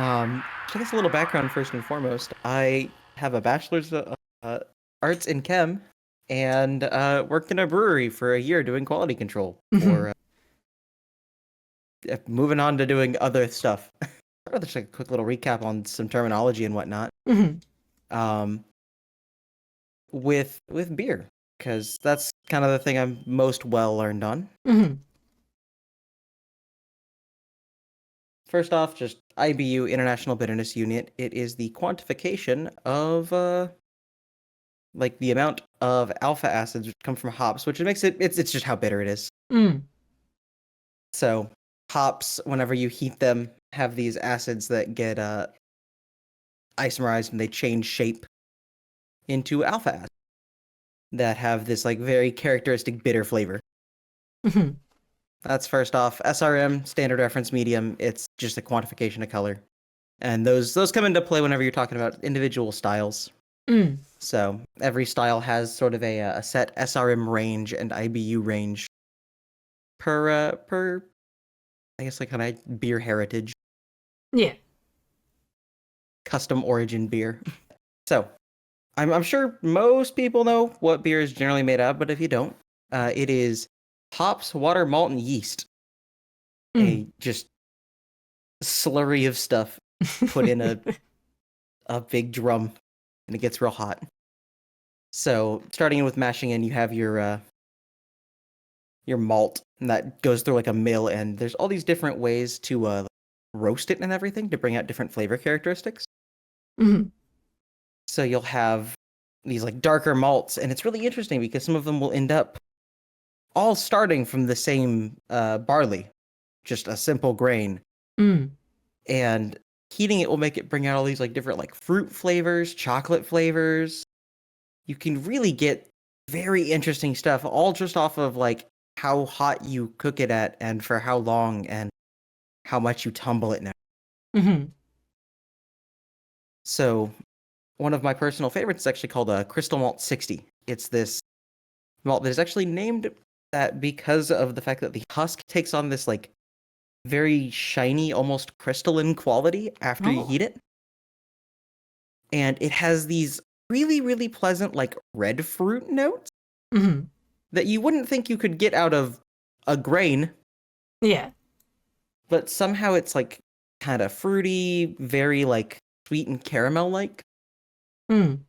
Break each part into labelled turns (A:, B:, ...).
A: So I guess a little background first and foremost. I have a bachelor's of arts in chem and worked in a brewery for a year doing quality control
B: Hmm.
A: for moving on to doing other stuff. I'll just like a quick little recap on some terminology and whatnot.
B: Hmm.
A: Um, with beer, because that's kind of the thing I'm most well learned on.
B: Hmm.
A: First off, just IBU, International Bitterness Unit. It is the quantification of like the amount of alpha acids which come from hops, which makes it's just how bitter it is.
B: Mm.
A: So hops, whenever you heat them, have these acids that get isomerized and they change shape into alpha acids that have this like very characteristic bitter flavor.
B: Hmm.
A: That's first off. SRM, standard reference medium, it's just a quantification of color. And those come into play whenever you're talking about individual styles.
B: Mm.
A: So every style has sort of a set SRM range and IBU range per I guess like kind of beer heritage,
B: Yeah.
A: custom origin beer. So I'm sure most people know what beer is generally made of, but if you don't, it is hops, water, malt, and yeast.
B: Mm.
A: A just slurry of stuff put in a big drum, and it gets real hot. So starting in with mashing in, you have your malt, and that goes through like a mill, and there's all these different ways to roast it and everything to bring out different flavor characteristics.
B: Hmm.
A: So you'll have these like darker malts, and it's really interesting because some of them will end up all starting from the same barley, just a simple grain,
B: Mm.
A: and heating it will make it bring out all these like different like fruit flavors, chocolate flavors. You can really get very interesting stuff all just off of like how hot you cook it at and for how long and how much you tumble it now.
B: Hmm.
A: So one of my personal favorites is actually called a Crystal Malt 60. It's this malt that is actually named that because of the fact that the husk takes on this like very shiny, almost crystalline quality after you
B: Oh.
A: heat it. And it has these really, really pleasant, like red fruit notes
B: Hmm.
A: that you wouldn't think you could get out of a grain,
B: Yeah.
A: but somehow it's like kind of fruity, very like sweet and caramel like,
B: Mm.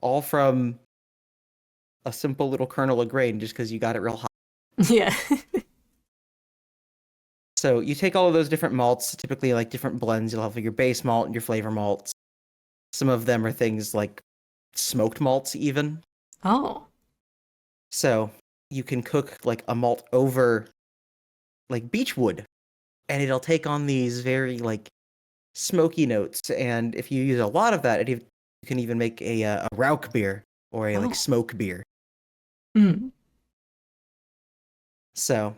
A: all from a simple little kernel of grain just because you got it real hot.
B: Yeah.
A: So you take all of those different malts, typically like different blends. You'll have like your base malt and your flavor malts. Some of them are things like smoked malts, even.
B: Oh.
A: So you can cook like a malt over like beechwood, and it'll take on these very like smoky notes. And if you use a lot of that, you can even make a Rauk beer or a like
B: Oh.
A: smoke beer.
B: Mm.
A: So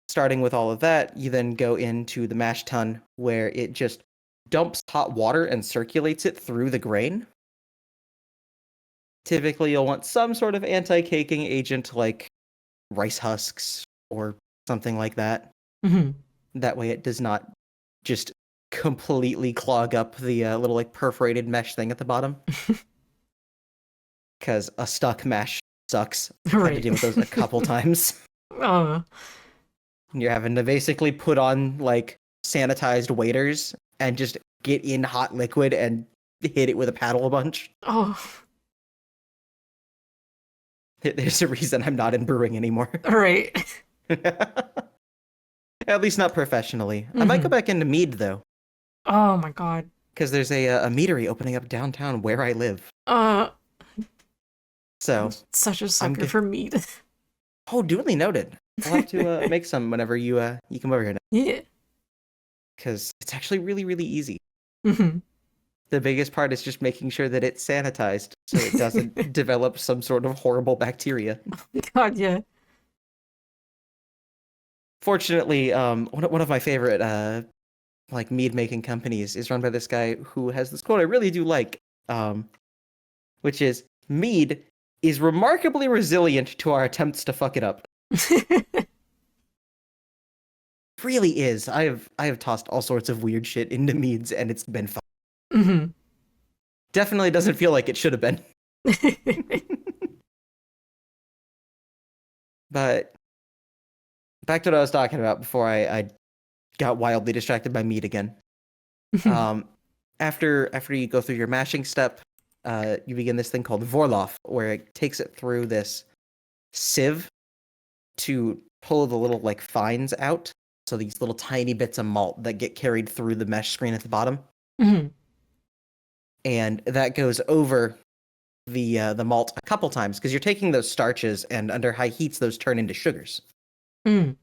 A: starting with all of that, you then go into the mash tun where it just dumps hot water and circulates it through the grain. Typically, you'll want some sort of anti-caking agent like rice husks or something like that.
B: Hmm.
A: That way, it does not just completely clog up the little like perforated mesh thing at the bottom. Because a stuck mesh sucks. I've had to
B: Right.
A: deal with those a couple times.
B: Oh.
A: And you're having to basically put on like sanitized waders and just get in hot liquid and hit it with a paddle a bunch.
B: Oh.
A: There's a reason I'm not in brewing anymore.
B: Right.
A: At least not professionally. I might go
B: Hmm.
A: back into mead though,
B: Oh my God.
A: because there's a meadery opening up downtown where I live.
B: Uh, I'm
A: So
B: such a
A: I'm
B: sucker
A: good.
B: for meat.
A: Oh, duly noted. I'll have to make some whenever you come over here,
B: Yeah.
A: because it's actually really really easy.
B: Hmm.
A: The biggest part is just making sure that it's sanitized so it doesn't develop some sort of horrible bacteria.
B: God, yeah.
A: Fortunately, one of my favorite like mead making companies is run by this guy who has this quote I really do like, um, which is mead is remarkably resilient to our attempts to fuck it up. really is. I have tossed all sorts of weird shit into meads, and it's been fun.
B: Mm-hmm.
A: Definitely doesn't feel like it should have been. But back to what I was talking about before I got wildly distracted by mead again. After you go through your mashing step, you begin this thing called Vorloff, where it takes it through this sieve to pull the little like fines out. So these little tiny bits of malt that get carried through the mesh screen at the bottom.
B: Mm-hmm.
A: And that goes over the malt a couple times because you're taking those starches and under high heats those turn into sugars.
B: Mm.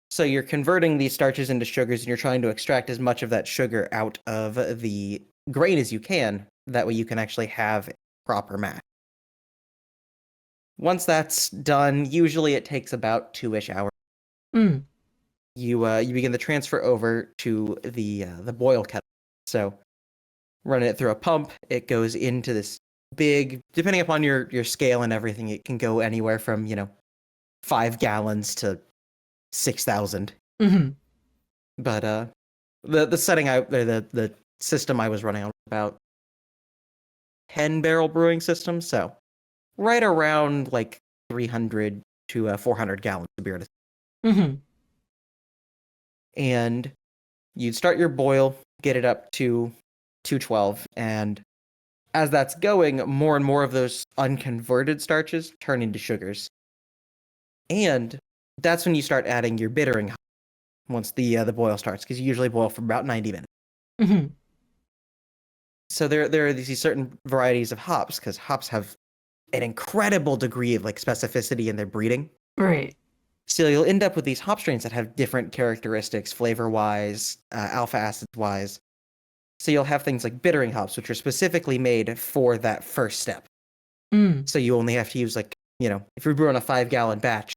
A: So you're converting these starches into sugars and you're trying to extract as much of that sugar out of the grain as you can. That way you can actually have proper mash. Once that's done, usually it takes about 2-ish hours.
B: Mm.
A: You begin the transfer over to the boil kettle. So running it through a pump, it goes into this big, depending upon your scale and everything, it can go anywhere from 5 gallons to 6,000.
B: Mm-hmm.
A: But the setting the system I was running on was about 10-barrel brewing system, so right around like 300 to 400 gallons of beer.
B: Mm-hmm.
A: And you'd start your boil, get it up to 212, and as that's going, more and more of those unconverted starches turn into sugars. And that's when you start adding your bittering once the boil starts, because you usually boil for about 90 minutes.
B: Mm-hmm.
A: So there are these certain varieties of hops, because hops have an incredible degree of like specificity in their breeding.
B: Right.
A: So you'll end up with these hop strains that have different characteristics, flavor-wise, alpha acid-wise. So you'll have things like bittering hops, which are specifically made for that first step.
B: Mm.
A: So you only have to use like, if you're brewing a 5-gallon batch,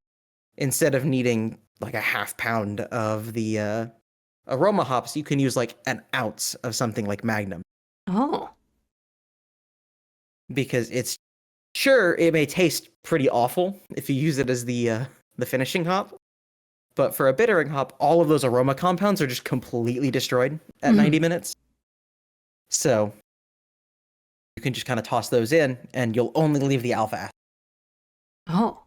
A: instead of needing like a half pound of the aroma hops, you can use like an ounce of something like Magnum.
B: Oh.
A: Because it may taste pretty awful if you use it as the finishing hop. But for a bittering hop, all of those aroma compounds are just completely destroyed at 90 minutes. So you can just kind of toss those in, and you'll only leave the alpha acid.
B: Oh.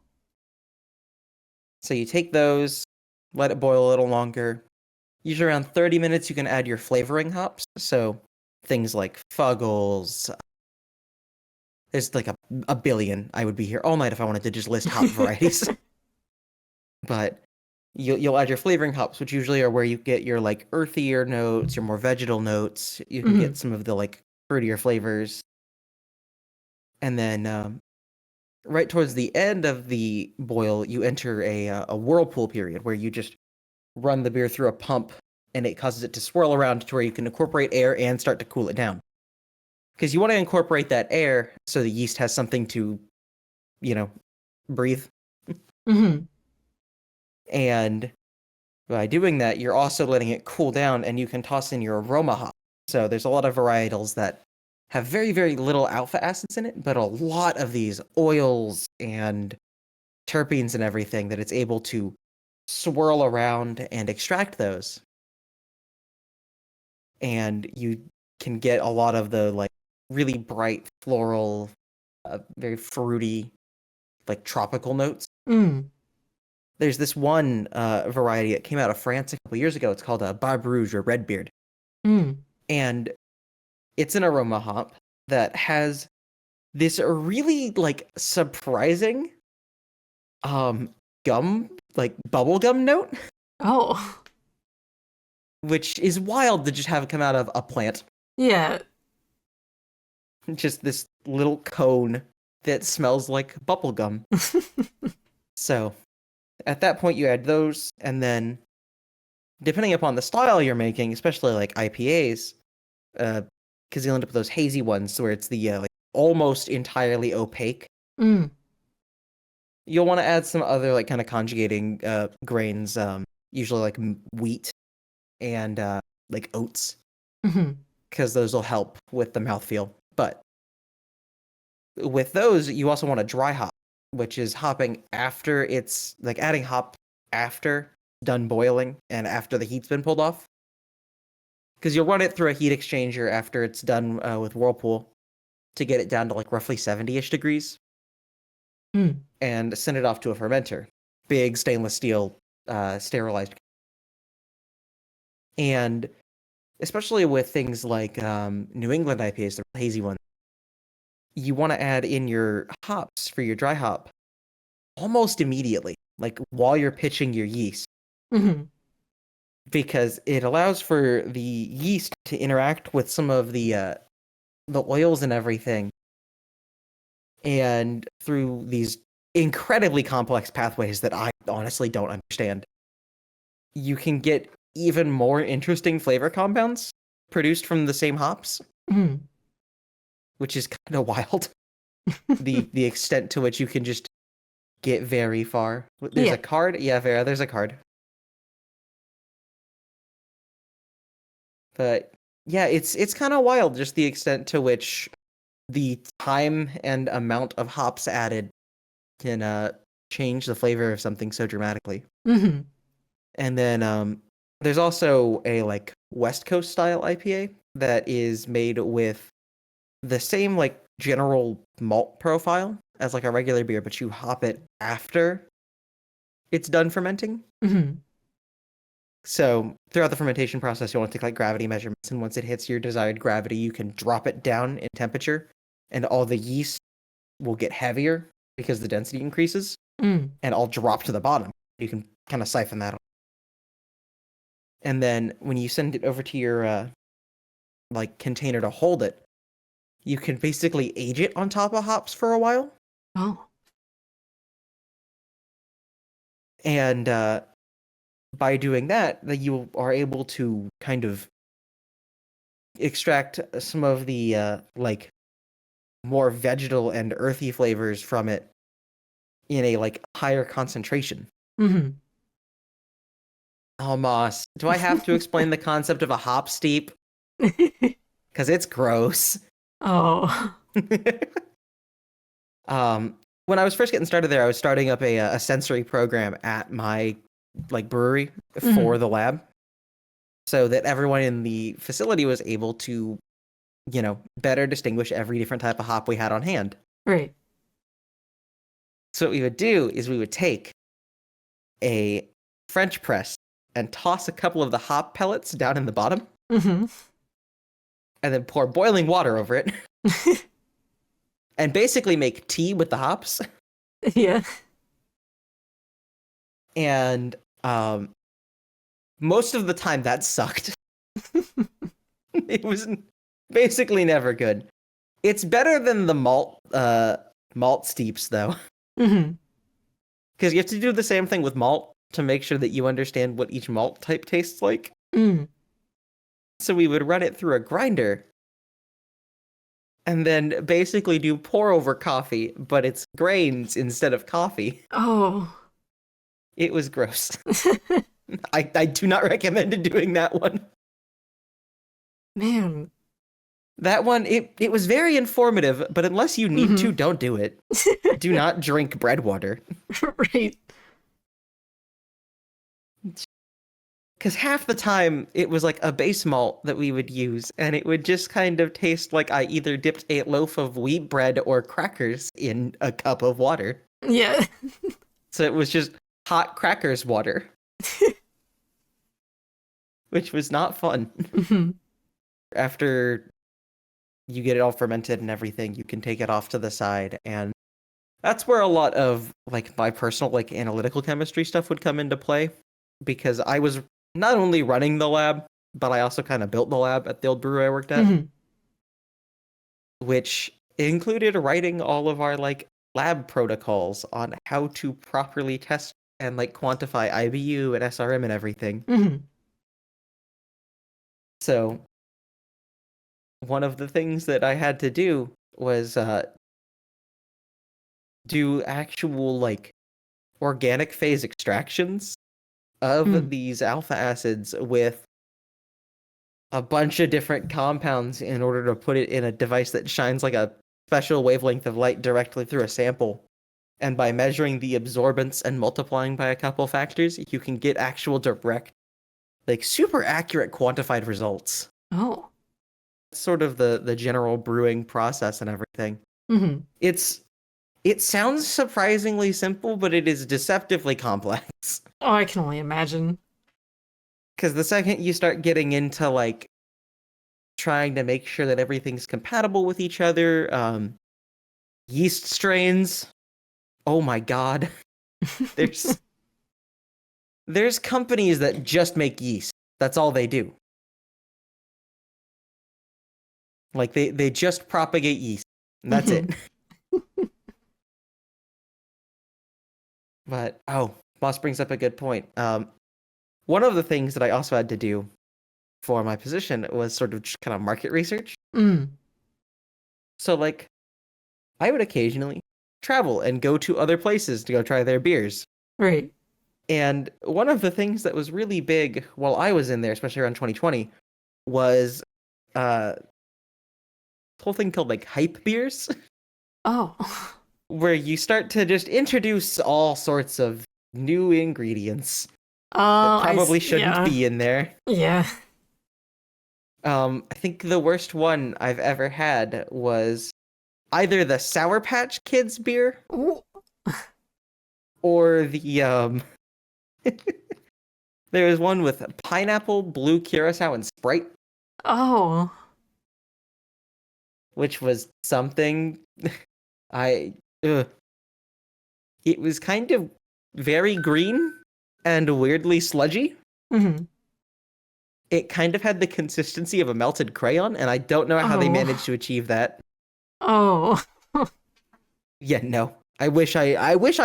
A: So you take those, let it boil a little longer. Usually around 30 minutes, you can add your flavoring hops. So things like Fuggles. There's like a billion. I would be here all night if I wanted to just list hop varieties. But you'll add your flavoring hops, which usually are where you get your like earthier notes, your more vegetal notes. You can get some of the like fruitier flavors. And then right towards the end of the boil, you enter a whirlpool period where you just run the beer through a pump and it causes it to swirl around to where you can incorporate air and start to cool it down. Because you want to incorporate that air so the yeast has something to, breathe.
B: Mm-hmm.
A: And by doing that, you're also letting it cool down and you can toss in your aroma hop. So there's a lot of varietals that have very, very little alpha acids in it, but a lot of these oils and terpenes and everything that it's able to swirl around and extract those. And you can get a lot of the like really bright floral, very fruity, like tropical notes.
B: Mm.
A: There's this one variety that came out of France a couple years ago. It's called a Barbe Rouge or Redbeard.
B: Mm.
A: And it's an aroma hop that has this really like surprising gum, like bubblegum note,
B: Oh.
A: which is wild to just have it come out of a plant.
B: Yeah.
A: Just this little cone that smells like bubblegum. So at that point you add those, and then depending upon the style you're making, especially like IPAs, because you'll end up with those hazy ones where it's the like almost entirely opaque.
B: Mm.
A: You'll want to add some other like kind of conjugating grains, usually like wheat and like oats,
B: Mm-hmm.
A: because those will help with the mouthfeel. But with those, you also want to dry hop, which is hopping after it's like adding hop after done boiling and after the heat's been pulled off. Because you'll run it through a heat exchanger after it's done with Whirlpool to get it down to like roughly 70-ish degrees. And send it off to a fermenter. Big stainless steel sterilized. And especially with things like New England IPAs, the hazy ones, you want to add in your hops for your dry hop almost immediately, like while you're pitching your yeast. Because it allows for the yeast to interact with some of the oils and everything. And through these incredibly complex pathways that I honestly don't understand, you can get even more interesting flavor compounds produced from the same hops, which is kind of wild. the extent to which you can just get very far. There's a card. Yeah, Vera, there's a card. But yeah, it's kind of wild, just the extent to which the time and amount of hops added can change the flavor of something so dramatically. And then there's also a like West Coast style IPA that is made with the same like general malt profile as like a regular beer, but you hop it after it's done fermenting. So throughout the fermentation process, you want to take like gravity measurements, and once it hits your desired gravity, you can drop it down in temperature, and all the yeast will get heavier because the density increases, and all drop to the bottom. You can kind of siphon that off. And then when you send it over to your like container to hold it, you can basically age it on top of hops for a while. And by doing that, you are able to kind of extract some of the like more vegetal and earthy flavors from it in a like higher concentration. Oh, Moss, do I have to explain the concept of a hop steep? Because it's gross. When I was first getting started there, I was starting up a sensory program at my like brewery for the lab, so that everyone in the facility was able to, you know, better distinguish every different type of hop we had on hand.
B: Right.
A: So what we would do is we would take a French press and toss a couple of the hop pellets down in the bottom, and then pour boiling water over it, and basically make tea with the hops.
B: Yeah.
A: And most of the time that sucked. It was basically never good. It's better than the malt steeps though. Because you have to do the same thing with malt to make sure that you understand what each malt type tastes like. So we would run it through a grinder and then basically do pour over coffee, but it's grains instead of coffee. It was gross. I do not recommend doing that one.
B: Man.
A: That one, it was very informative, but unless you need to, don't do it. Do not drink bread water.
B: Right.
A: Because half the time, it was like a base malt that we would use, and it would just kind of taste like I either dipped a loaf of wheat bread or crackers in a cup of water.
B: Yeah.
A: So it was just hot crackers water. Which was not fun. After you get it all fermented and everything, you can take it off to the side, and that's where a lot of like my personal like analytical chemistry stuff would come into play, because I was not only running the lab, but I also kind of built the lab at the old brewery I worked at, which included writing all of our like lab protocols on how to properly test and like quantify IBU and SRM and everything. So one of the things that I had to do was do actual like organic phase extractions of these alpha acids with a bunch of different compounds in order to put it in a device that shines like a special wavelength of light directly through a sample And by measuring the absorbance and multiplying by a couple factors, you can get actual direct, like super accurate quantified results.
B: Oh.
A: Sort of the general brewing process and everything.
B: Mm-hmm.
A: It sounds surprisingly simple, but it is deceptively complex.
B: Oh, I can only imagine.
A: Because the second you start getting into like trying to make sure that everything's compatible with each other, yeast strains, oh my god. There's there's companies that just make yeast. That's all they do. Like they just propagate yeast. And that's it. But Boss brings up a good point. One of the things that I also had to do for my position was sort of just kind of market research.
B: Mm.
A: So like I would occasionally travel and go to other places to go try their beers.
B: Right.
A: And one of the things that was really big while I was in there, especially around 2020, was this whole thing called like hype beers,
B: Oh.
A: where you start to just introduce all sorts of new ingredients that probably shouldn't be in there.
B: Yeah.
A: I think the worst one I've ever had was either the Sour Patch Kids beer
B: Ooh.
A: or the there was one with pineapple, blue curacao, and Sprite,
B: Oh.
A: which was something I ugh. It was kind of very green and weirdly sludgy.
B: Mm-hmm.
A: It kind of had the consistency of a melted crayon, and I don't know how they
B: Oh.
A: managed to achieve that.
B: Oh.
A: Yeah, no. I wish I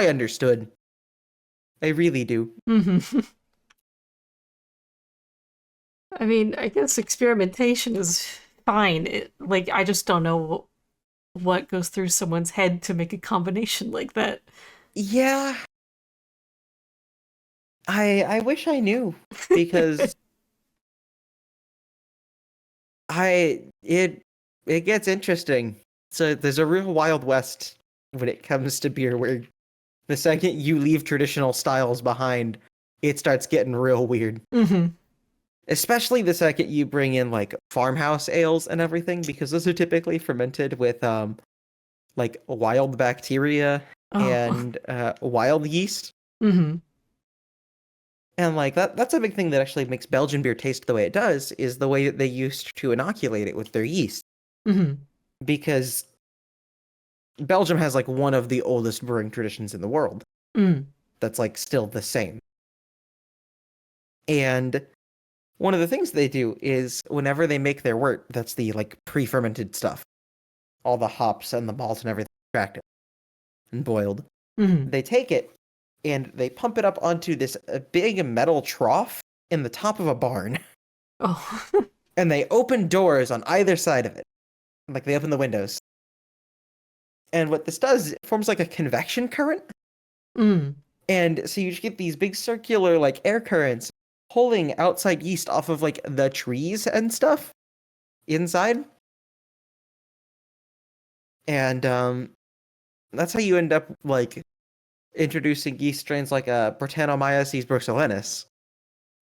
A: understood. I really do.
B: Mm-hmm. I mean, I guess experimentation is fine. Like, I just don't know what goes through someone's head to make a combination like that.
A: Yeah. I wish I knew because it gets interesting. So there's a real Wild West when it comes to beer where the second you leave traditional styles behind, it starts getting real weird.
B: Mm-hmm.
A: Especially the second you bring in like farmhouse ales and everything, because those are typically fermented with like wild bacteria
B: Oh.
A: and wild yeast.
B: Mm-hmm.
A: And like that's a big thing that actually makes Belgian beer taste the way it does, is the way that they used to inoculate it with their yeast.
B: Mm-hmm.
A: Because Belgium has like one of the oldest brewing traditions in the world.
B: Mm.
A: That's like still the same. And one of the things they do is whenever they make their wort, that's the like pre-fermented stuff, all the hops and the malt and everything extracted and boiled.
B: Mm-hmm.
A: They take it and they pump it up onto this big metal trough in the top of a barn.
B: Oh.
A: And they open doors on either side of it. Like they open the windows. And what this does is it forms like a convection current.
B: Mm.
A: And so you just get these big circular like air currents pulling outside yeast off of like the trees and stuff inside. And that's how you end up like introducing yeast strains like Brettanomyces bruxellensis,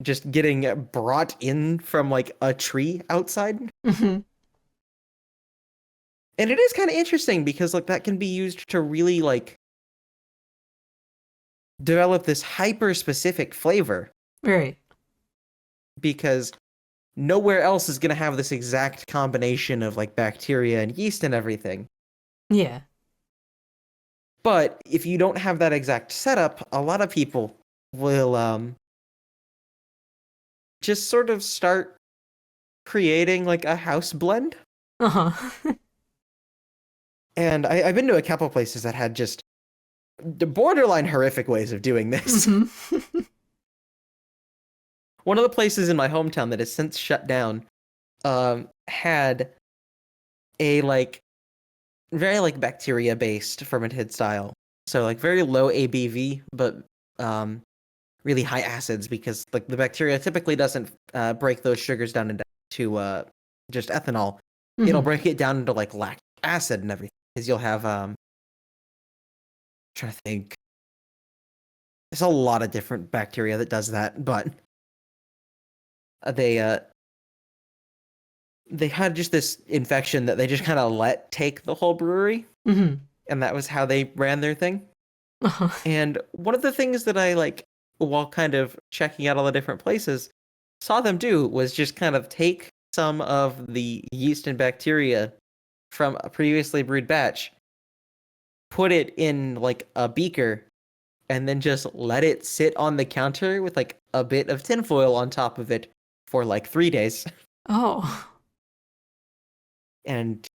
A: just getting brought in from like a tree outside.
B: Mm-hmm.
A: And it is kind of interesting because like that can be used to really like develop this hyper specific flavor,
B: Right.
A: because nowhere else is going to have this exact combination of like bacteria and yeast and everything.
B: Yeah.
A: But if you don't have that exact setup, a lot of people will just sort of start creating like a house blend.
B: Uh-huh.
A: And I've been to a couple places that had just the borderline horrific ways of doing this.
B: Mm-hmm.
A: One of the places in my hometown that has since shut down had a like very like bacteria based fermented style. So like very low ABV, but really high acids, because like the bacteria typically doesn't break those sugars down into just ethanol. It'll
B: Mm-hmm.
A: break it down into like lactic acid and everything, because you'll have trying to think. There's a lot of different bacteria that does that, but they had just this infection that they just kind of let take the whole brewery,
B: Mm-hmm.
A: and that was how they ran their thing.
B: Uh-huh.
A: And one of the things that I like, while kind of checking out all the different places, saw them do was just kind of take some of the yeast and bacteria from a previously brewed batch, put it in like a beaker, and then just let it sit on the counter with like a bit of tinfoil on top of it for like 3 days.
B: Oh.
A: And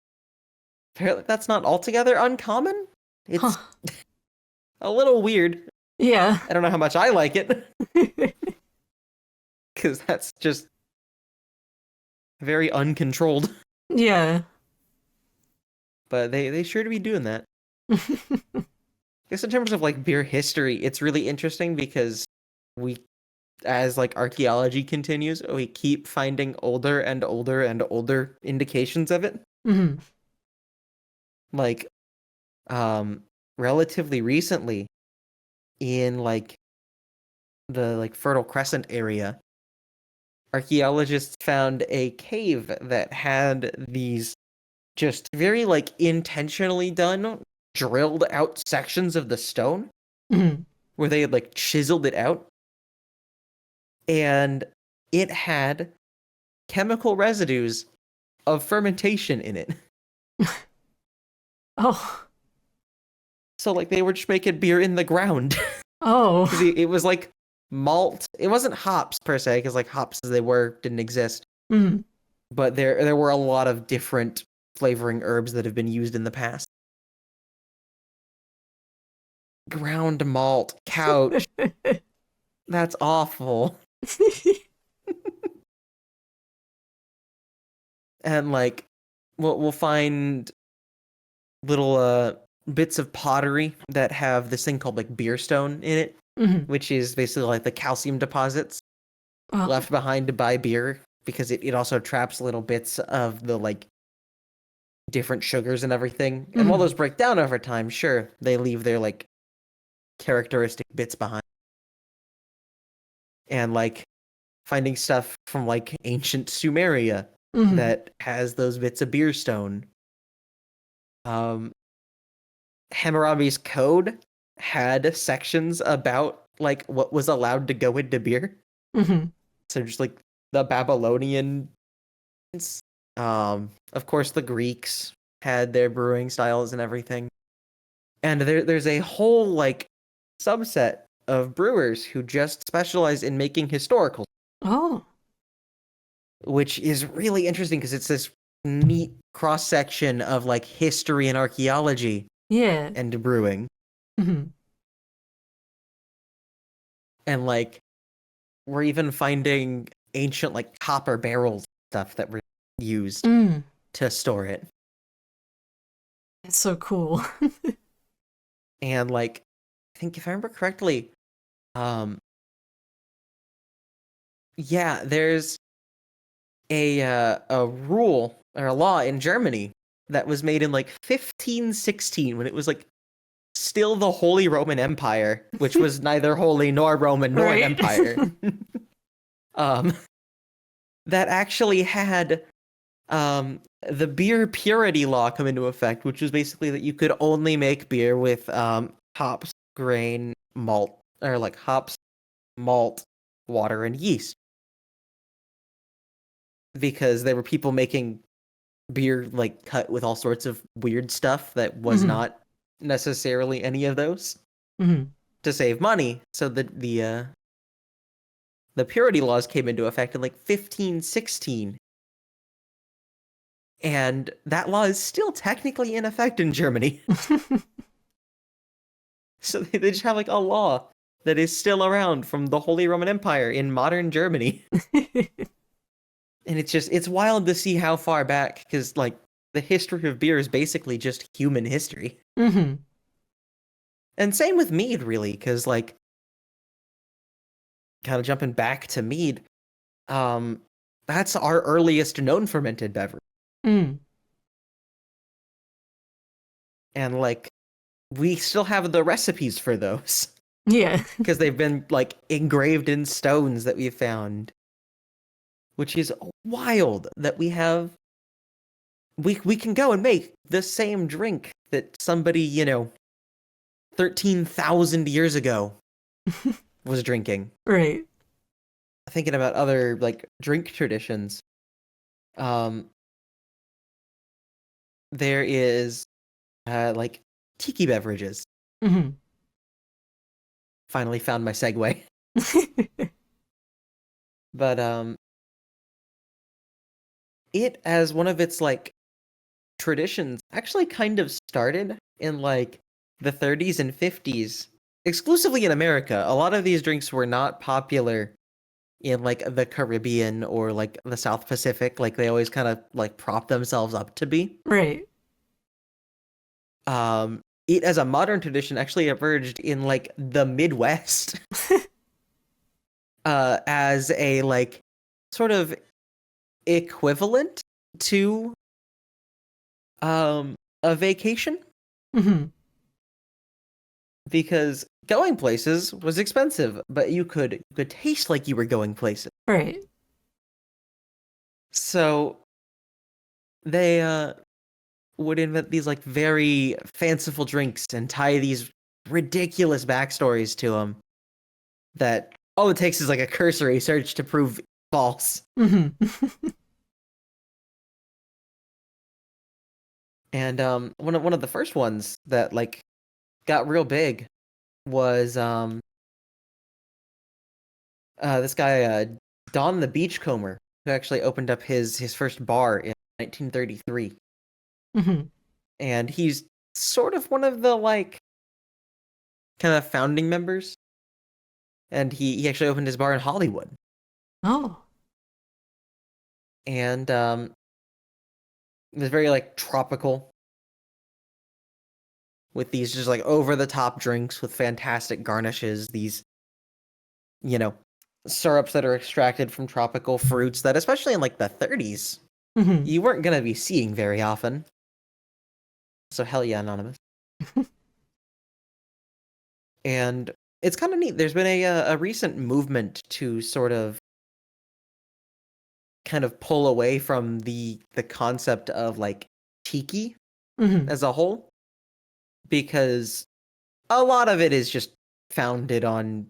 A: apparently that's not altogether uncommon. It's
B: Huh.
A: a little weird.
B: Yeah.
A: I don't know how much I like it, because that's just very uncontrolled.
B: Yeah.
A: But they sure to be doing that. I guess in terms of like beer history, it's really interesting because we, as like archaeology continues, we keep finding older and older and older indications of it.
B: Mm-hmm.
A: Like, relatively recently, in like the like Fertile Crescent area, archaeologists found a cave that had these just very like intentionally done drilled out sections of the stone
B: Mm-hmm.
A: where they had like chiseled it out, and it had chemical residues of fermentation in it.
B: Oh.
A: So like they were just making beer in the ground. Because
B: Oh.
A: it was like malt. It wasn't hops per se, because like hops as they were didn't exist.
B: Mm.
A: But there were a lot of different flavoring herbs that have been used in the past. Ground malt, couch. That's awful. And like we'll find little bits of pottery that have this thing called like beer stone in it,
B: Mm-hmm.
A: which is basically like the calcium deposits
B: Oh.
A: left behind by beer, because it also traps little bits of the like different sugars and everything. And while
B: Mm-hmm.
A: those break down over time, sure, they leave their like characteristic bits behind. And like finding stuff from like ancient Sumeria
B: Mm-hmm.
A: that has those bits of beer stone. Hammurabi's code had sections about like what was allowed to go into beer.
B: Mm-hmm.
A: So just like the Babylonian, of course the Greeks had their brewing styles and everything. And there's a whole like subset of brewers who just specialize in making historical,
B: Oh.
A: which is really interesting because it's this neat cross section of like history and archaeology
B: Yeah.
A: and brewing.
B: Mm-hmm.
A: And like we're even finding ancient like copper barrels stuff that were used
B: Mm.
A: to store it.
B: It's so cool.
A: And like I think if I remember correctly, um yeah, there's a rule or a law in Germany that was made in like 1516 when it was like still the Holy Roman Empire, which was neither holy nor Roman nor an
B: Right.
A: empire. um that actually had the beer purity law come into effect, which was basically that you could only make beer with hops, grain, malt, or like hops, malt, water, and yeast. Because there were people making beer like cut with all sorts of weird stuff that was
B: Mm-hmm.
A: not necessarily any of those
B: Mm-hmm.
A: to save money. So the purity laws came into effect in like 1516. And that law is still technically in effect in Germany. So they just have like a law that is still around from the Holy Roman Empire in modern Germany. And it's wild to see how far back, because like the history of beer is basically just human history.
B: Mm-hmm.
A: And same with mead, really, because like kind of jumping back to mead, um, that's our earliest known fermented beverage.
B: Mm.
A: And like we still have the recipes for those
B: Yeah.
A: because they've been like engraved in stones that we found, which is wild that we can go and make the same drink that somebody, 13,000 years ago was drinking.
B: Right.
A: Thinking about other like drink traditions, um, there is like tiki beverages.
B: Hmm.
A: Finally found my segue, but it as one of its like traditions actually kind of started in like the 30s and 50s, exclusively in America. A lot of these drinks were not popular in like the Caribbean or like the South Pacific, like they always kind of like prop themselves up to be.
B: Right.
A: It as a modern tradition actually emerged in like the Midwest as a like sort of equivalent to a vacation
B: Hmm.
A: because going places was expensive, but you could taste like you were going places.
B: Right.
A: So they would invent these like very fanciful drinks and tie these ridiculous backstories to them that all it takes is like a cursory search to prove false.
B: Hmm.
A: And one of the first ones that like got real big was this guy Don the Beachcomber, who actually opened up his first bar in 1933.
B: Hmm.
A: And he's sort of one of the like kind of founding members. And he actually opened his bar in Hollywood.
B: Oh.
A: And it was very like tropical with these just like over the top drinks with fantastic garnishes, these, you know, syrups that are extracted from tropical fruits that especially in like the 30s
B: Hmm.
A: you weren't gonna be seeing very often. So hell yeah, Anonymous. And it's kind of neat. There's been a recent movement to sort of kind of pull away from the concept of like tiki
B: Hmm.
A: as a whole because a lot of it is just founded on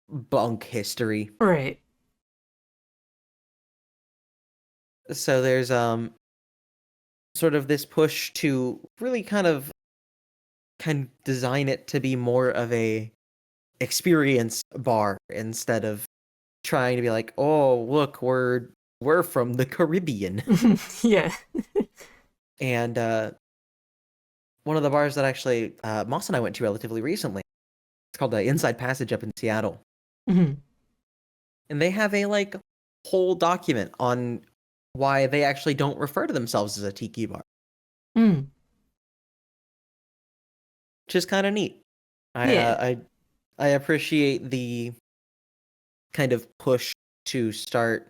A: bunk history.
B: Right.
A: So there's sort of this push to really kind of design it to be more of a experience bar instead of trying to be like, oh look, we're from the Caribbean.
B: Yeah.
A: And one of the bars that actually Moss and I went to relatively recently, it's called Inside Passage up in Seattle,
B: Hmm.
A: and they have a like whole document on why they actually don't refer to themselves as a tiki bar,
B: Mm.
A: which is kind of neat. I
B: Yeah.
A: uh, I I appreciate the kind of push to start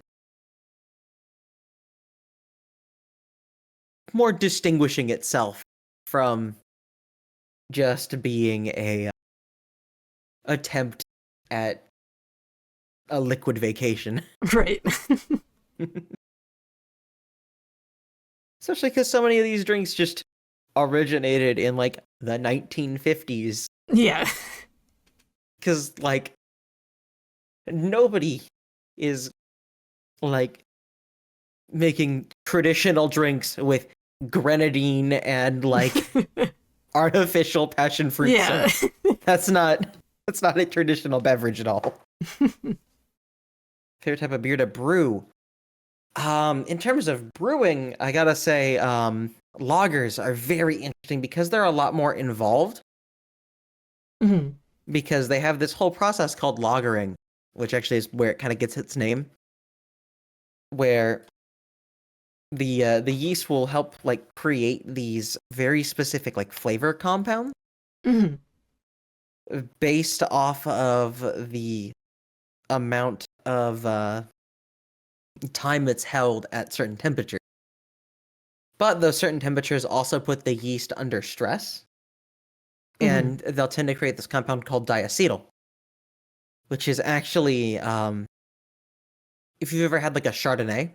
A: more distinguishing itself from just being a attempt at a liquid vacation.
B: Right.
A: Especially because so many of these drinks just originated in like the 1950s.
B: Yeah.
A: Because like nobody is like making traditional drinks with grenadine and like artificial passion fruit
B: Yeah.
A: syrup. That's not a traditional beverage at all. Favorite type of beer to brew. In terms of brewing, I gotta say, lagers are very interesting because they're a lot more involved
B: Hmm.
A: because they have this whole process called lagering, which actually is where it kind of gets its name, where the yeast will help like create these very specific like flavor compounds
B: Hmm.
A: based off of the amount of time that's held at certain temperatures. But those certain temperatures also put the yeast under stress. and they'll tend to create this compound called diacetyl, which is actually, if you've ever had like a Chardonnay,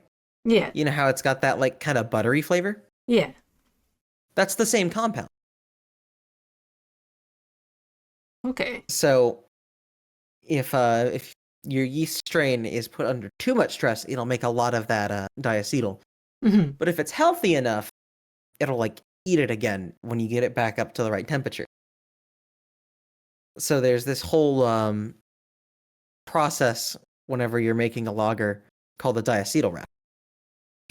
B: Yeah.
A: you know how it's got that like kind of buttery flavor?
B: Yeah.
A: That's the same compound.
B: Okay.
A: So if your yeast strain is put under too much stress, it'll make a lot of that diacetyl.
B: hmm
A: But if it's healthy enough, it'll like eat it again when you get it back up to the right temperature. So there's this whole process whenever you're making a lager called the diacetyl wrap.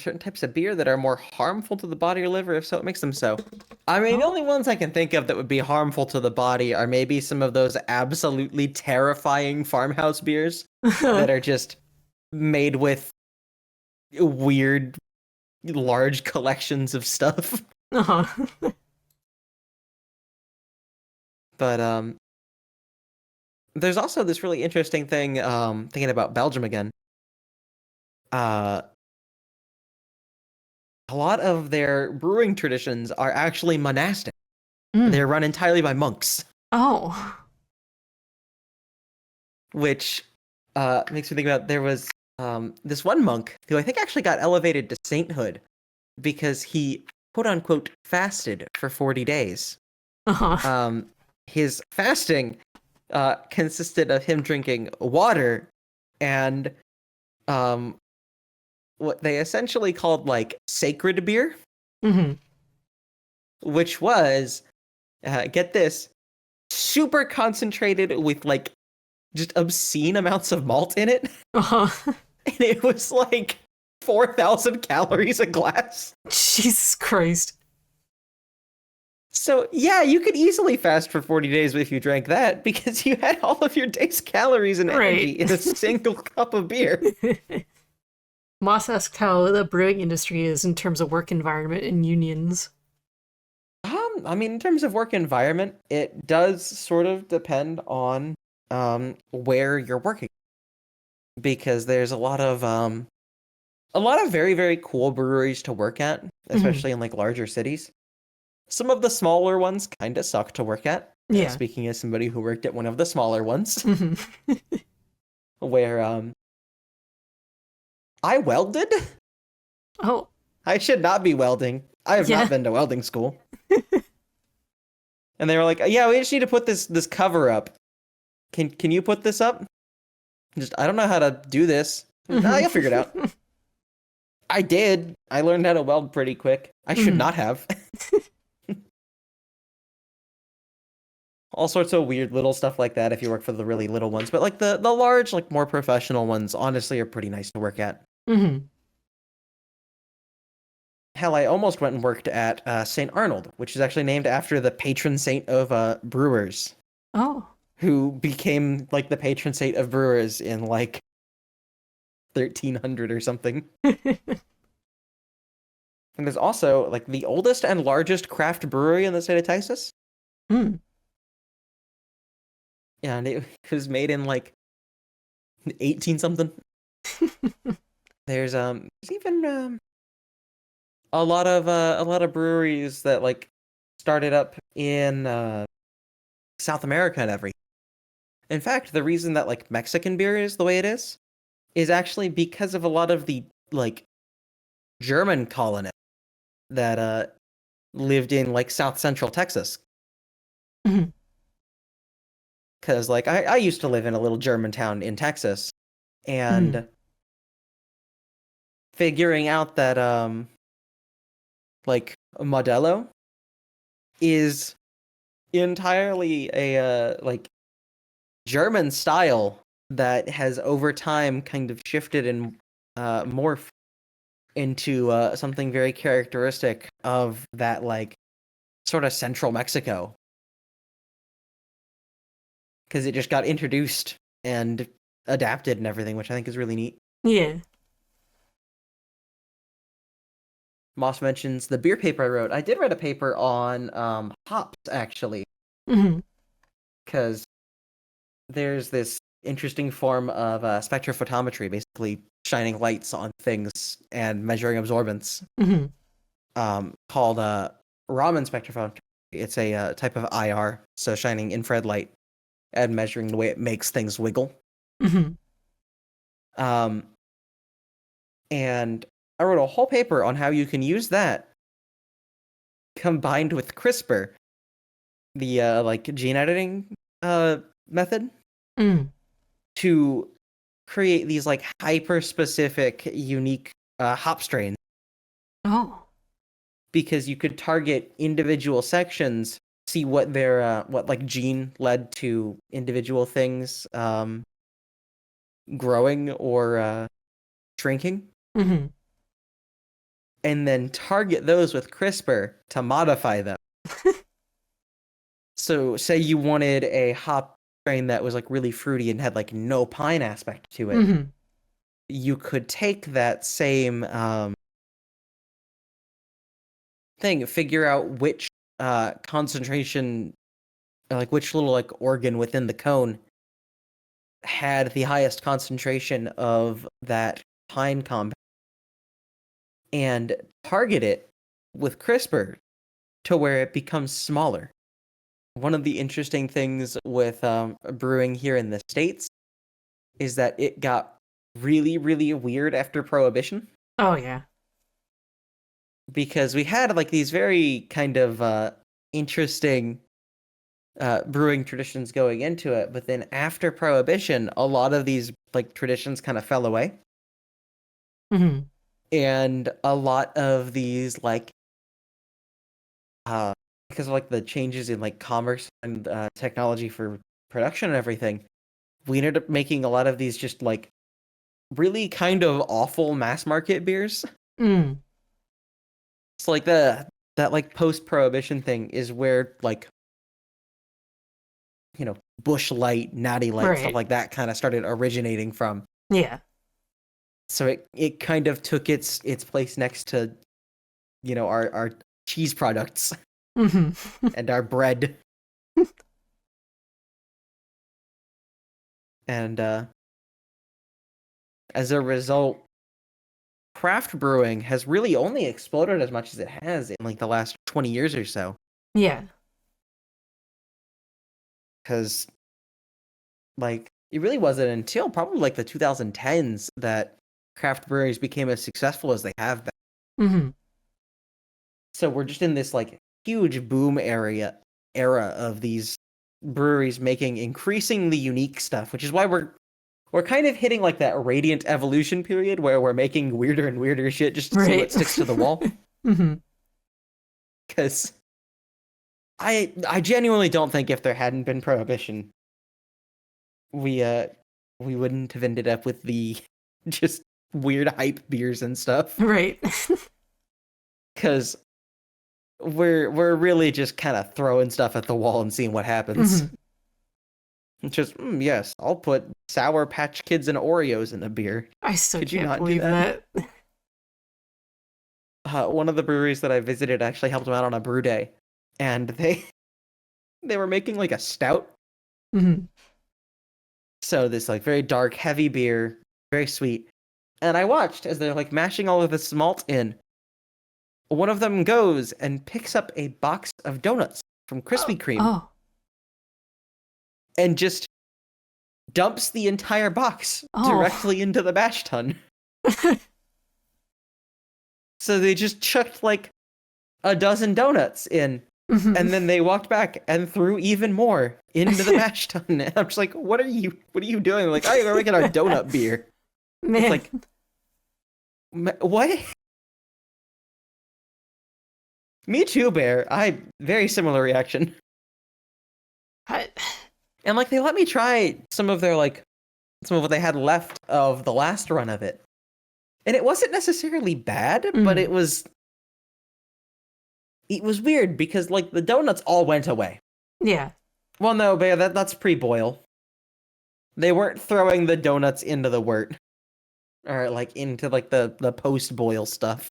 A: Certain types of beer that are more harmful to the body or liver, if so, it makes them so. I mean, the only ones I can think of that would be harmful to the body are maybe some of those absolutely terrifying farmhouse beers that are just made with weird, large collections of stuff.
B: uh-huh.
A: But there's also this really interesting thing, thinking about Belgium again. Uh, a lot of their brewing traditions are actually monastic. They're run entirely by monks,
B: Oh.
A: which makes me think about there was this one monk who I think actually got elevated to sainthood because he quote unquote fasted for 40 days.
B: Uh-huh.
A: His fasting consisted of him drinking water and what they essentially called like sacred beer,
B: hmm
A: which was, get this, super concentrated with like just obscene amounts of malt in it.
B: Uh-huh.
A: And it was like 4,000 calories a glass.
B: Jesus Christ.
A: So yeah, you could easily fast for 40 days if you drank that because you had all of your day's calories and energy in a single cup of beer.
B: Moss asked how the brewing industry is in terms of work environment and unions.
A: I mean, in terms of work environment, it does sort of depend on where you're working because there's a lot of very, very cool breweries to work at, especially in like larger cities. Some of the smaller ones kind of suck to work at.
B: Yeah.
A: Speaking as somebody who worked at one of the smaller ones,
B: Mhm.
A: where I welded.
B: Oh,
A: I should not be welding. I have
B: yeah.
A: not been to welding school. And they were like, "Yeah, we just need to put this cover up. Can you put this up?" Just I don't know how to do this. Nah, you'll figure it out. I did. I learned how to weld pretty quick. I should not have. All sorts of weird little stuff like that if you work for the really little ones. But like the large, like more professional ones, honestly, are pretty nice to work at. Hell, I almost went and worked at St. Arnold, which is actually named after the patron saint of brewers,
B: Oh.
A: who became like the patron saint of brewers in like 1300 or something. And there's also like the oldest and largest craft brewery in the state of Texas.
B: Mm.
A: And it was made in like 18 something. There's even a lot of breweries that like started up in South America and everything. In fact, the reason that like Mexican beer is the way it is actually because of a lot of the like German colonists that lived in like South Central Texas.
B: Mhm.
A: Because like I used to live in a little German town in Texas, and figuring out that like Modelo is entirely a like German style that has over time kind of shifted and morphed into something very characteristic of that like sort of central Mexico, because it just got introduced and adapted and everything, which I think is really neat.
B: Yeah.
A: Moss mentions the beer paper I wrote. I did write a paper on hops actually, because there's this interesting form of spectrophotometry, basically shining lights on things and measuring absorbance, called Raman spectrophotometry. It's a type of IR, so shining infrared light and measuring the way it makes things wiggle.
B: Mm-hmm.
A: And I wrote a whole paper on how you can use that combined with CRISPR, the like gene editing method,
B: Mm.
A: to create these like hyper specific, unique hop strains.
B: Oh.
A: Because you could target individual sections, see what their what like gene led to individual things growing or shrinking,
B: Mm-hmm.
A: and then target those with CRISPR to modify them. So say you wanted a hop strain that was like really fruity and had like no pine aspect to it,
B: Mm-hmm.
A: you could take that same thing, figure out which concentration, like which little like organ within the cone had the highest concentration of that pine compound, and target it with CRISPR to where it becomes smaller. One of the interesting things with brewing here in the States is that it got really, really weird after Prohibition,
B: Oh yeah.
A: because we had like these very kind of interesting brewing traditions going into it, but then after Prohibition, a lot of these like traditions kind of fell away.
B: Mm-hmm.
A: And a lot of these like because of like the changes in like commerce and technology for production and everything, we ended up making a lot of these just like really kind of awful mass market beers.
B: Mm.
A: It's like that like post prohibition thing is where like, you know, Bush Light, Natty Light, stuff
B: Right.
A: like that kind of started originating from.
B: Yeah.
A: So it kind of took its place next to, you know, our cheese products
B: Mm-hmm.
A: and our bread. And as a result, craft brewing has really only exploded as much as it has in like the last 20 years or so.
B: Yeah.
A: Because like it really wasn't until probably like the 2010s that craft breweries became as successful as they have been.
B: Mm-hmm.
A: So we're just in this like huge boom era of these breweries making increasingly unique stuff, which is why we're kind of hitting like that radiant evolution period where we're making weirder and weirder shit just to see what
B: Right.
A: sticks to the wall.
B: Mm-hmm.
A: Because I genuinely don't think if there hadn't been prohibition, we wouldn't have ended up with the just weird hype beers and stuff.
B: Right.
A: Because we're really just kind of throwing stuff at the wall and seeing what happens.
B: Mm-hmm.
A: It's just yes, I'll put Sour Patch Kids and Oreos in a beer.
B: I still
A: Could you
B: can't
A: not do
B: believe
A: that?
B: that.
A: One of the breweries that I visited actually helped them out on a brew day, and they were making like a stout.
B: Mm-hmm.
A: So this like very dark, heavy beer, very sweet. And I watched as they're like mashing all of this malt in. One of them goes and picks up a box of donuts from Krispy Kreme
B: Oh.
A: and just dumps the entire box
B: Oh.
A: directly into the mash tun. So they just chucked like a dozen donuts in,
B: Mm-hmm.
A: and then they walked back and threw even more into the mash tun. And I'm just like, what are you doing? They're like, oh, we're making our donut beer.
B: Man.
A: It's like, what? Me too, Bear. I very similar reaction.
B: I,
A: And like they let me try some of what they had left of the last run of it. And it wasn't necessarily bad, but it was weird because like the donuts all went away.
B: yeah.
A: Well, no, Bear, that's pre-boil. They weren't throwing the donuts into the wort or like into like the post-boil stuff.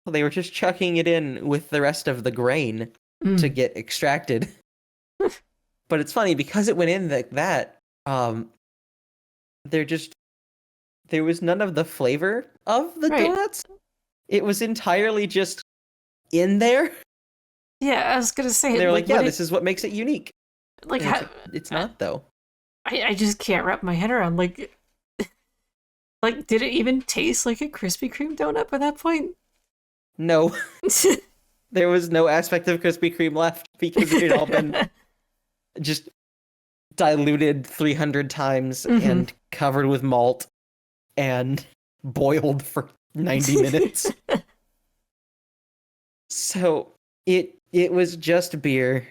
A: They were just chucking it in with the rest of the grain to get extracted. But it's funny because it went in like that. There was none of the flavor of the
B: Right.
A: donuts. It was entirely just in there.
B: Yeah, I was gonna say,
A: They were
B: like,
A: like, yeah, this is what makes it unique.
B: like,
A: And it's like, it's not though.
B: I just can't wrap my head around, like, did it even taste like a Krispy Kreme donut by that point?
A: No, there was no aspect of Krispy Kreme left because it had all been just diluted 300 times and covered with malt and boiled for 90 minutes. So it was just beer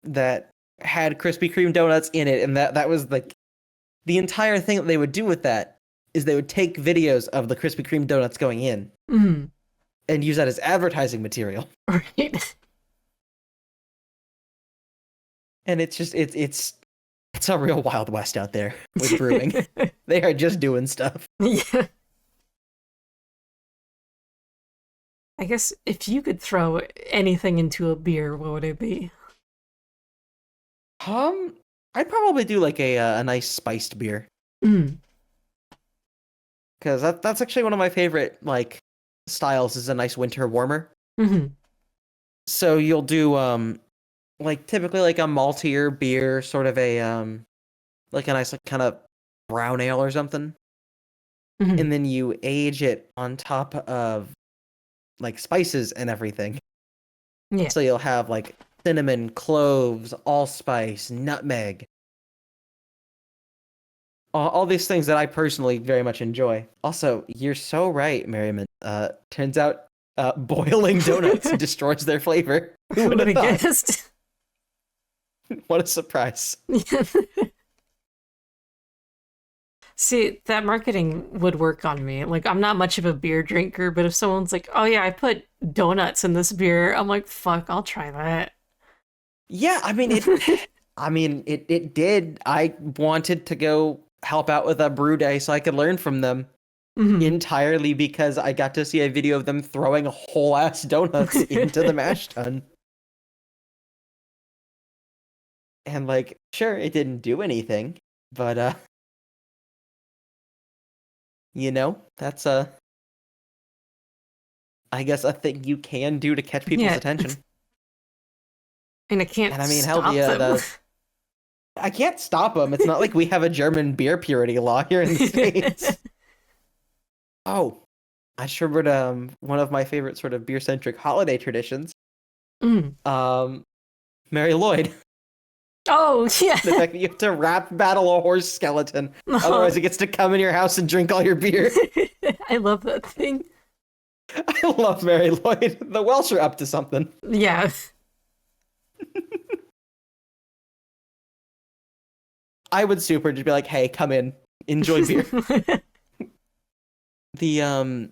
A: that had Krispy Kreme donuts in it, and that was like the entire thing that they would do with that is they would take videos of the Krispy Kreme donuts going in and use that as advertising material.
B: Right.
A: And it's just it's a real Wild West out there with brewing. They are just doing stuff.
B: Yeah. I guess if you could throw anything into a beer, what would it be?
A: I'd probably do like a nice spiced beer because that's actually one of my favorite like styles is a nice winter warmer. So you'll do like typically like a maltier beer, sort of a like a nice like kind of brown ale or something, and then you age it on top of like spices and everything.
B: Yeah.
A: So you'll have like cinnamon, cloves, allspice, nutmeg. All these things that I personally very much enjoy. Also, you're so right, Merriman. Turns out boiling donuts destroys their flavor. Who would have thought?
B: Guessed?
A: What a surprise.
B: See, that marketing would work on me. Like, I'm not much of a beer drinker, but if someone's like, oh yeah, I put donuts in this beer, I'm like, fuck, I'll try that.
A: Yeah, I mean it did. I wanted to go help out with a brew day so I could learn from them entirely because I got to see a video of them throwing whole ass donuts into the mash tun. And like, sure, it didn't do anything, but you know, that's I guess a thing you can do to catch people's attention.
B: And I can't
A: And I mean,
B: stop
A: hell,
B: them.
A: I can't stop them. It's not like we have a German beer purity law here in the States. Oh, I just remembered one of my favorite sort of beer-centric holiday traditions. Mary Lloyd.
B: Oh, yeah.
A: The fact that you have to rap battle a horse skeleton. Otherwise it gets to come in your house and drink all your beer.
B: I love that thing.
A: I love Mary Lloyd. The Welsh are up to something.
B: Yeah.
A: I would super just be like, hey, come in. Enjoy beer. The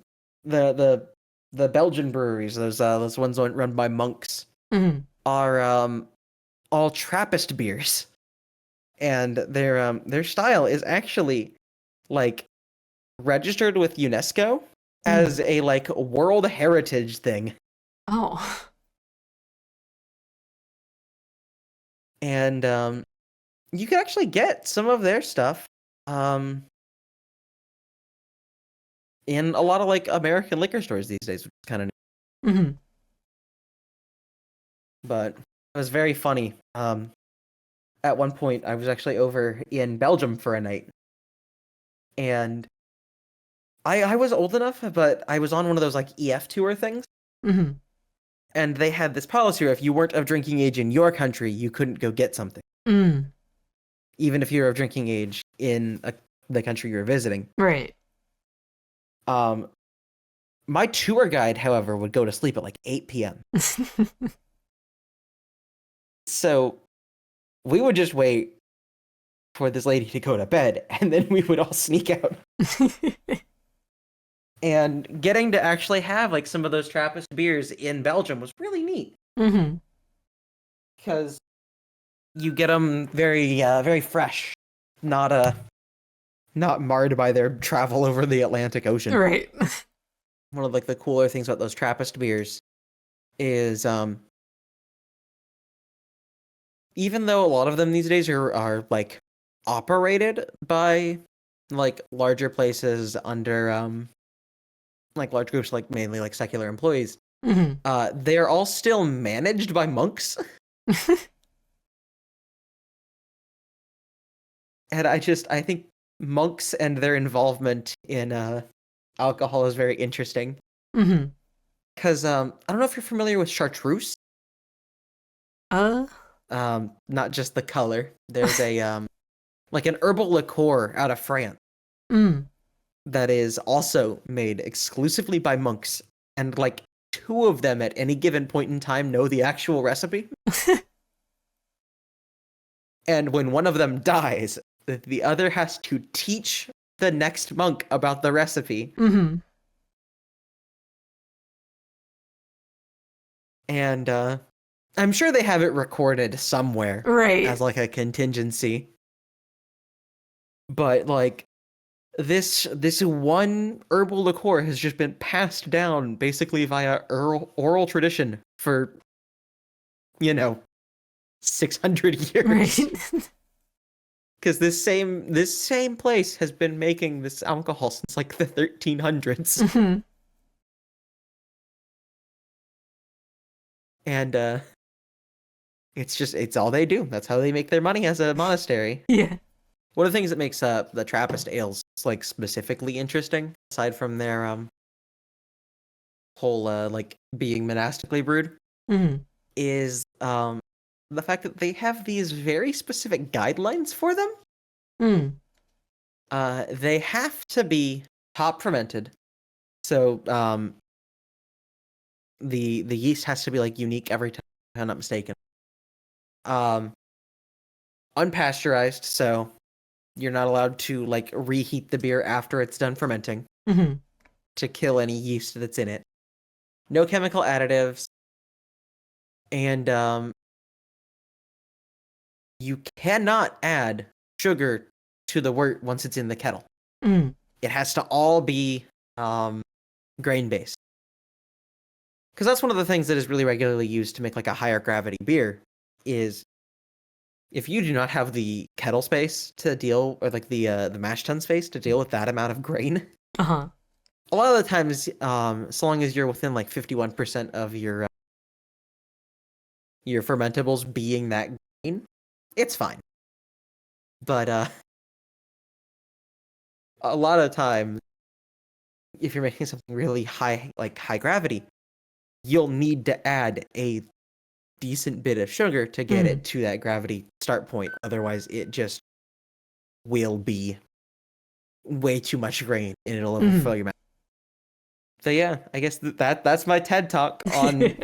A: Belgian breweries, those ones run by monks, are all Trappist beers, and their style is actually like registered with UNESCO as a like World Heritage thing.
B: Oh.
A: And you can actually get some of their stuff in a lot of like American liquor stores these days, which is kind of neat. But it was very funny. At one point, I was actually over in Belgium for a night, and I was old enough, but I was on one of those like EF tour things, and they had this policy where if you weren't of drinking age in your country, you couldn't go get something, even if you're of drinking age in the country you're visiting.
B: Right.
A: My tour guide, however, would go to sleep at like 8 p.m. So we would just wait for this lady to go to bed, and then we would all sneak out. And getting to actually have like some of those Trappist beers in Belgium was really neat. Because you get them very, very fresh, not marred by their travel over the Atlantic Ocean.
B: Right.
A: One of like the cooler things about those Trappist beers is even though a lot of them these days are like operated by like larger places under like large groups, like mainly like secular employees,
B: Hmm.
A: they're all still managed by monks. And I think monks and their involvement in alcohol is very interesting.
B: Hmm.
A: Because I don't know if you're familiar with chartreuse.
B: Uh.
A: Not just the color. There's a like an herbal liqueur out of France
B: Mm.
A: that is also made exclusively by monks, and like two of them at any given point in time know the actual recipe. And when one of them dies, the other has to teach the next monk about the recipe.
B: Hmm.
A: And I'm sure they have it recorded somewhere
B: Right.
A: as like a contingency. But like this one herbal liqueur has just been passed down basically via oral tradition for 600
B: Right.
A: years. Because this same place has been making this alcohol since like the 1300s.
B: Hmm.
A: And it's all they do. That's how they make their money as a monastery.
B: Yeah.
A: One of the things that makes the Trappist ales like specifically interesting, aside from their whole like being monastically brewed,
B: Hmm.
A: is the fact that they have these very specific guidelines for them.
B: Mm.
A: They have to be top fermented. So the yeast has to be like unique every time, if I'm not mistaken. Um Unpasteurized, so you're not allowed to like reheat the beer after it's done fermenting
B: Hmm.
A: to kill any yeast that's in it. No chemical additives, and you cannot add sugar to the wort once it's in the kettle.
B: Mm.
A: It has to all be grain based. Because that's one of the things that is really regularly used to make like a higher gravity beer is if you do not have the kettle space to deal, or like the mash tun space to deal with that amount of grain.
B: Uh-huh.
A: A lot of the times, so long as you're within like 51% of your fermentables being that grain, it's fine. But a lot of times, if you're making something really high, like high gravity, you'll need to add a decent bit of sugar to get
B: Mm.
A: it to that gravity start point. Otherwise, it just will be way too much grain and it'll overfill
B: Mm.
A: your mouth. So yeah, I guess that's my TED talk on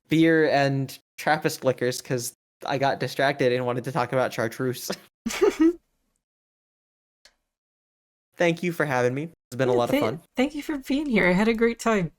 A: beer and Trappist liquors because I got distracted and wanted to talk about chartreuse. Thank you for having me. It's been a
B: Yeah,
A: lot of fun.
B: thank you for being here. I had a great time.